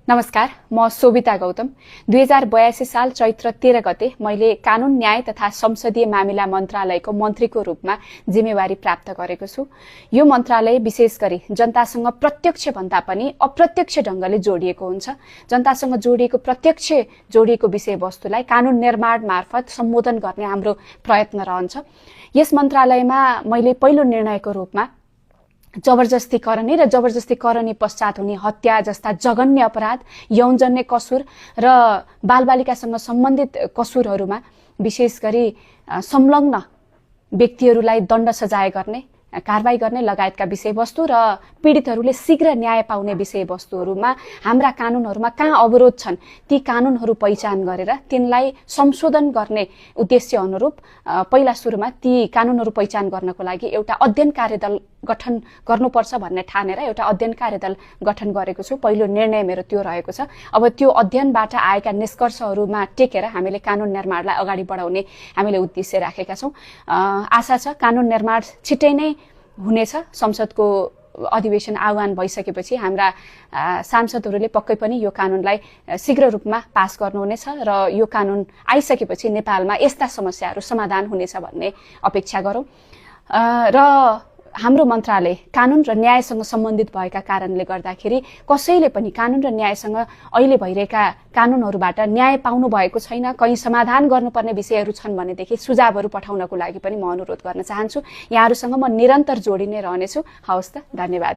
नमस्कार, म शोभिता गौतम। 2082 साल चैत्र 13 गते मैले कानून न्याय तथा संसदीय मामिला मन्त्रालयको मन्त्रीको रूपमा जिम्मेवारी प्राप्त गरेको छु। यो मन्त्रालय विशेष गरी जनतासँग प्रत्यक्ष भन्दा पनि अप्रत्यक्ष ढंगले जोडिएको हुन्छ। जनतासँग प्रत्यक्ष जोडिएको विषयवस्तुलाई कानून निर्माण मार्फत सम्बोधन गर्ने हाम्रो प्रयत्न रहन्छ। यस मन्त्रालयमा मैले पहिलो निर्णयको रूपमा जबरजस्ती करनी र जबरजस्ती करनी पश्चात हुने हत्या जस्ता जघन्य अपराध, यौनजन्य कसुर र बालबालिकासँग सम्बन्धित कसुरहरूमा विशेष गरी संलग्न व्यक्तिहरूलाई दण्ड सजाय गर्ने, कारबाही गर्ने लगायतका विषयवस्तु र पीडितहरूले शीघ्र न्याय पाउने विषयवस्तुहरूमा हाम्रा कानूनहरूमा कहाँ अवरोध छन् ती कानूनहरू पहिचान गरेर तिनलाई संशोधन गर्ने उद्देश्य अनुरूप पहिला सुरुमा ती कानूनहरू पहिचान गर्नको लागि एउटा अध्ययन कार्यदल गठन गर्नुपर्छ भन्ने ठानेर एउटा अध्ययन कार्यदल गठन गरेको छु। पहिलो निर्णय मेरो त्यो रहेको छ। अब त्यो अध्ययनबाट आएका निष्कर्षहरूमा टेकेर हामीले कानून निर्माणलाई अगाडि बढाउने हामीले उद्देश्य राखेका छौं। आशा छ कानून निर्माण छिट्टै नै हुनेछ। संसदको अधिवेशन आह्वान भइसकेपछि हाम्रा सांसदहरूले पक्कै पनि यो कानूनलाई शीघ्र रूपमा पास गर्नुहुनेछ र यो कानून आइसकेपछि नेपालमा यस्ता समस्याहरू समाधान हुनेछ भन्ने अपेक्षा गरौं। र हाम्रो मन्त्रालय कानून र न्यायसँग सम्बन्धित भएका कारणले गर्दाखेरि कसैले पनि कानून र न्यायसँग अहिले भइरहेका कानूनहरूबाट न्याय पाउनु भएको छैन, कहीं समाधान गर्नुपर्ने विषयहरू छन् भनेदेखि सुझावहरू पठाउनको लागि पनि म अनुरोध गर्न चाहन्छु। यहाँहरूसँग म निरन्तर जोडिने रहनेछु। हवस् त, धन्यवाद।